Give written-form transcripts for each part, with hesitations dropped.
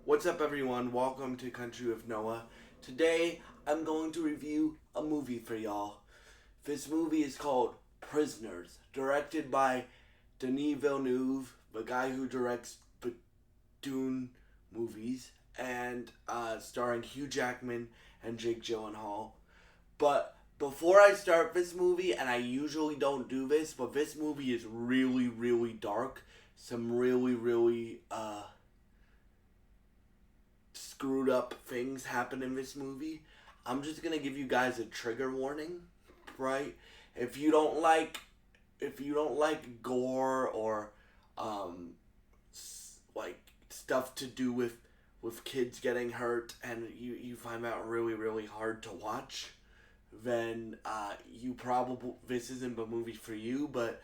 What's up, everyone? Welcome to Country with Noah. Today, I'm going to review a movie for y'all. This movie is called Prisoners, directed by Denis Villeneuve, the guy who directs the Dune movies, and starring Hugh Jackman and Jake Gyllenhaal. But before I start this movie, and I usually don't do this, but this movie is really, really dark. Some really, screwed up things happen in this movie. I'm just gonna give you guys a trigger warning, right? If you don't like, if you don't like gore or, like stuff to do with kids getting hurt, and you find that really hard to watch, then you probably this isn't the movie for you. But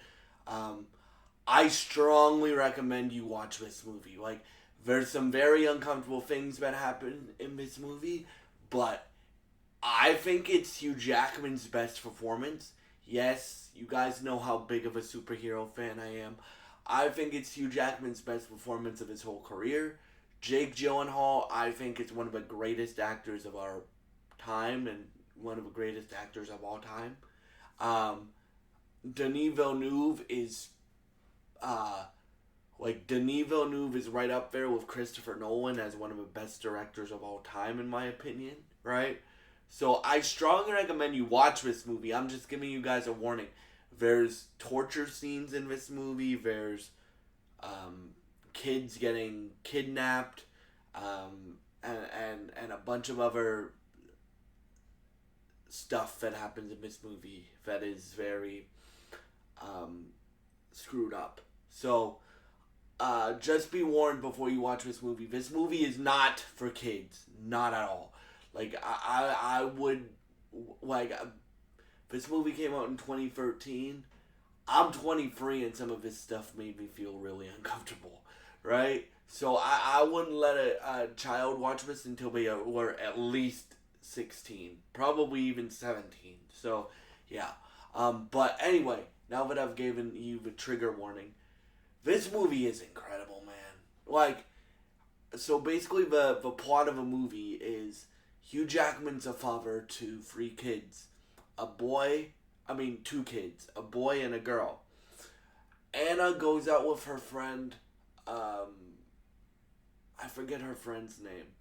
I strongly recommend you watch this movie. Like, there's some very uncomfortable things that happen in this movie, but I think it's Hugh Jackman's best performance. Yes, you guys know how big of a superhero fan I am. I think it's Hugh Jackman's best performance of his whole career. Jake Gyllenhaal, I think, is one of the greatest actors of our time and one of the greatest actors of all time. Um, Denis Villeneuve is Denis Villeneuve is right up there with Christopher Nolan as one of the best directors of all time, in my opinion, right? So I strongly recommend you watch this movie. I'm just giving you guys a warning. There's torture scenes in this movie. There's kids getting kidnapped, and a bunch of other stuff that happens in this movie that is very screwed up. So just be warned before you watch this movie. This movie is not for kids, not at all. Like I would like this movie came out in 2013. I'm 23, and some of this stuff made me feel really uncomfortable, right? So I wouldn't let a child watch this until they were at least 16, probably even 17. So yeah. But anyway, now that I've given you the trigger warning, this movie is incredible, man. Like, so basically the plot of a movie is Hugh Jackman's a father to three kids. Two kids, a boy and a girl. Anna goes out with her friend, I forget her friend's name,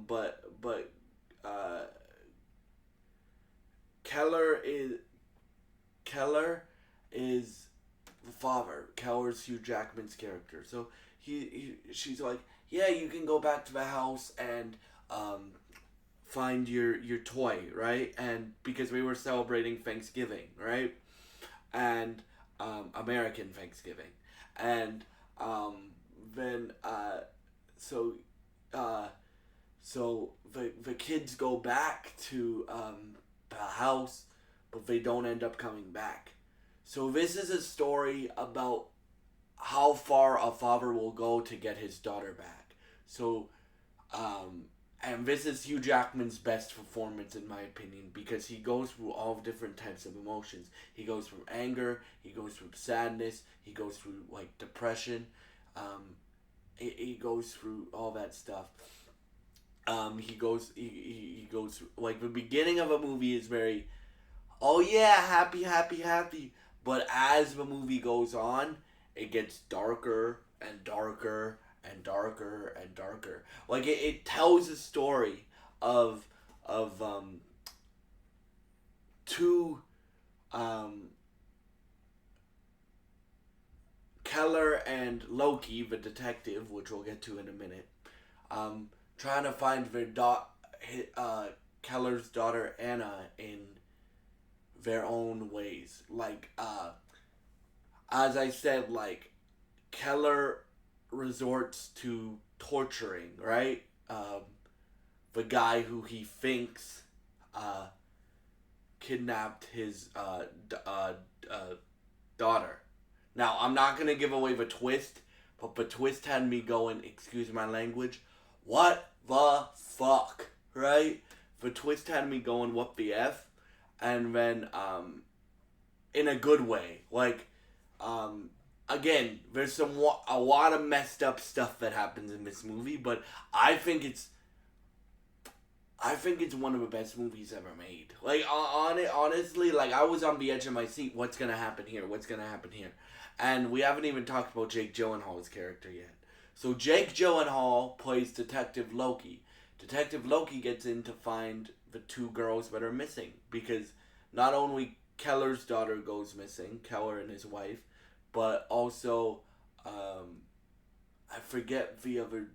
but Keller is the father. Keller's Hugh Jackman's character. So she's like, yeah, you can go back to the house and find your toy, right? And because we were celebrating Thanksgiving, right? And American Thanksgiving, and then so so the kids go back to the house, but they don't end up coming back. So this is a story about how far a father will go to get his daughter back. So, and this is Hugh Jackman's best performance, in my opinion, because he goes through all different types of emotions. He goes through anger, he goes through sadness, he goes through like depression, he goes through all that stuff. He goes through, like, the beginning of a movie is very, oh yeah, happy. But as the movie goes on, it gets darker and darker and darker and darker. Like, it tells a story of two Keller and Loki, the detective, which we'll get to in a minute, trying to find Keller's daughter Anna in their own ways. Like, as I said, like, Keller resorts to torturing, right? The guy who he thinks kidnapped his daughter. Now, I'm not going to give away the twist, but the twist had me going, excuse my language, what the fuck, right? The twist had me going, what the F? And then, in a good way, like, again, there's a lot of messed up stuff that happens in this movie, but I think it's I think it's one of the best movies ever made. Like honestly, like I was on the edge of my seat. What's gonna happen here? What's gonna happen here? And we haven't even talked about Jake Gyllenhaal's character yet. So Jake Gyllenhaal plays Detective Loki. Detective Loki gets in to find the two girls that are missing because not only Keller's daughter goes missing, Keller and his wife, but also I forget the other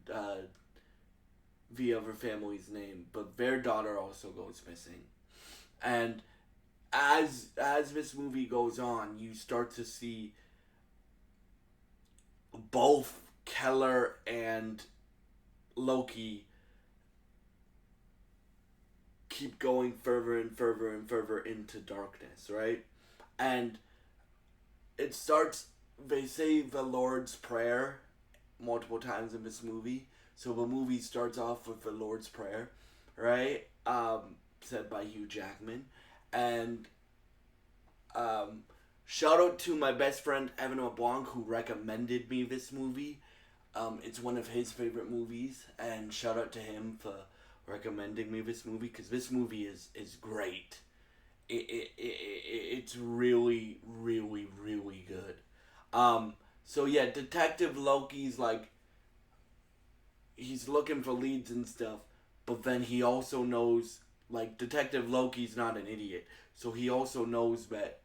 family's name, but their daughter also goes missing. And as this movie goes on, you start to see both Keller and Loki keep going further and further and further into darkness, right? And it starts, they say the Lord's Prayer multiple times in this movie. So the movie starts off with the Lord's Prayer, right? Said by Hugh Jackman. And shout out to my best friend Evan LeBlanc who recommended me this movie. It's one of his favorite movies, and shout out to him for recommending me this movie because this movie is great. It's really really really good. So yeah, Detective Loki's like he's looking for leads and stuff, but then he also knows like Detective Loki's not an idiot, so he also knows that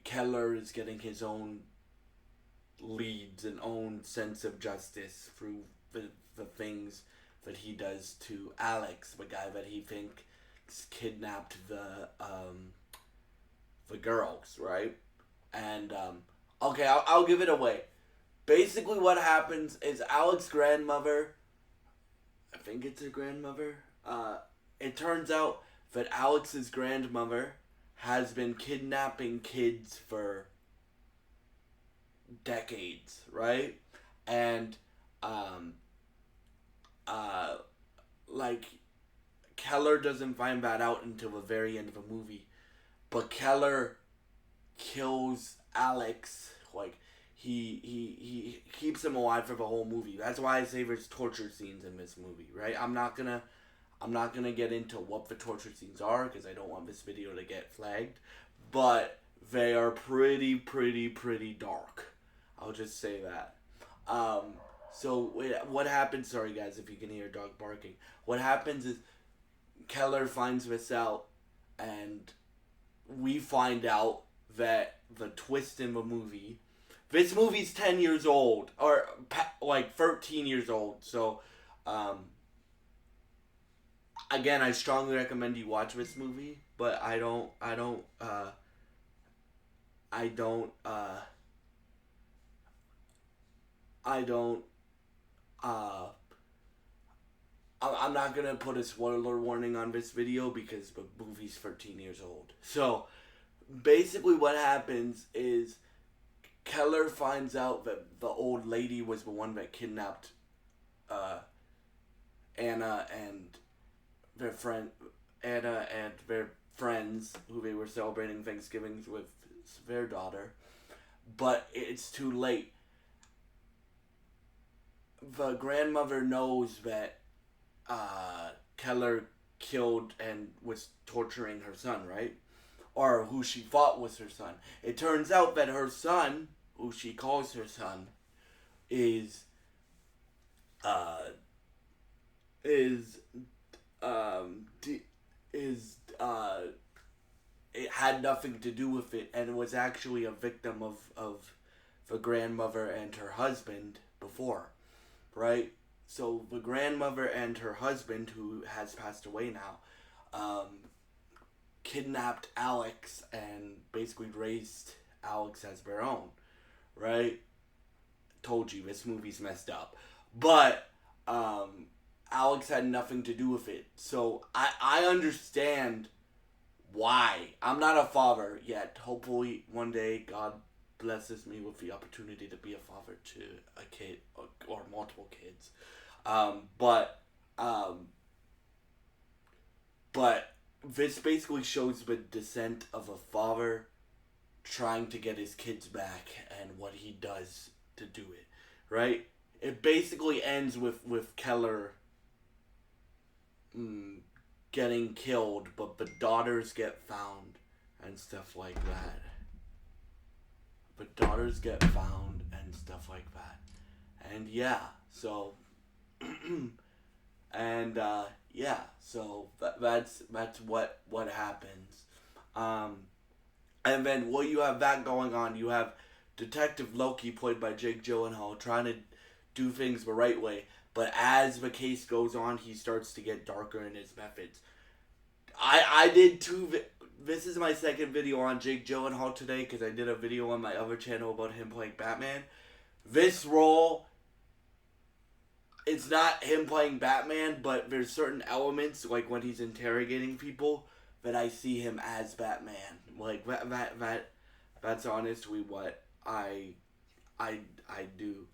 Keller is getting his own leads and own sense of justice through the things that he does to Alex, the guy that he thinks kidnapped the girls, right? And okay, I'll give it away. Basically, what happens is Alex's grandmother, I think it's her grandmother. It turns out that Alex's grandmother has been kidnapping kids for decades, right? And like Keller doesn't find that out until the very end of the movie, but Keller kills Alex. Like he keeps him alive for the whole movie. That's why I say there's torture scenes in this movie, right? I'm not gonna get into what the torture scenes are because I don't want this video to get flagged, but they are pretty dark. I'll just say that. So what happens? Sorry guys, if you can hear a dog barking. What happens is Keller finds this out, and we find out that the twist in the movie. This movie's 10 years old, or like 13 years old. So, again, I strongly recommend you watch this movie, but I'm not gonna put a spoiler warning on this video because the movie's 13 years old. So, basically what happens is Keller finds out that the old lady was the one that kidnapped Anna and their friends who they were celebrating Thanksgiving with their daughter, but it's too late. The grandmother knows that Keller killed and was torturing her son, right? Or who she thought was her son. It turns out that her son, who she calls her son, is it had nothing to do with it and was actually a victim of the grandmother and her husband before, right? So the grandmother and her husband, who has passed away now, kidnapped Alex and basically raised Alex as their own, right? Told you, this movie's messed up. But Alex had nothing to do with it. So I understand why. I'm not a father yet. Hopefully one day God blesses me with the opportunity to be a father to a kid or multiple kids. But this basically shows the descent of a father trying to get his kids back and what he does to do it, right? It basically ends with Keller getting killed, but the daughters get found and stuff like that. But daughters get found and stuff like that. And yeah, so and yeah, so that's what happens. And then while you have that going on, you have Detective Loki, played by Jake Gyllenhaal, trying to do things the right way. But as the case goes on, he starts to get darker in his methods. I did two. This is my second video on Jake Gyllenhaal today because I did a video on my other channel about him playing Batman. This role, it's not him playing Batman, but there's certain elements, like when he's interrogating people, that I see him as Batman. Like that's honestly what I do.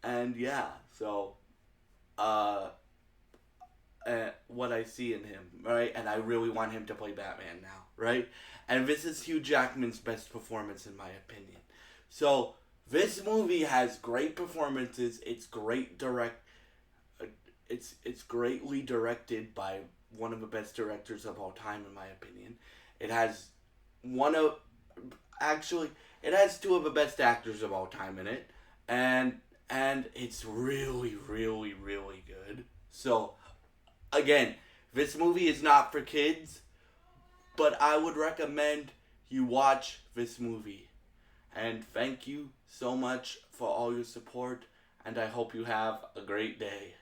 And yeah, so what I see in him, right? And I really want him to play Batman now, right? And this is Hugh Jackman's best performance in my opinion. So this movie has great performances. It's it's greatly directed by one of the best directors of all time in my opinion. It has it has two of the best actors of all time in it, and it's really really good. So again, this movie is not for kids, but I would recommend you watch this movie. And thank you so much for all your support, and I hope you have a great day.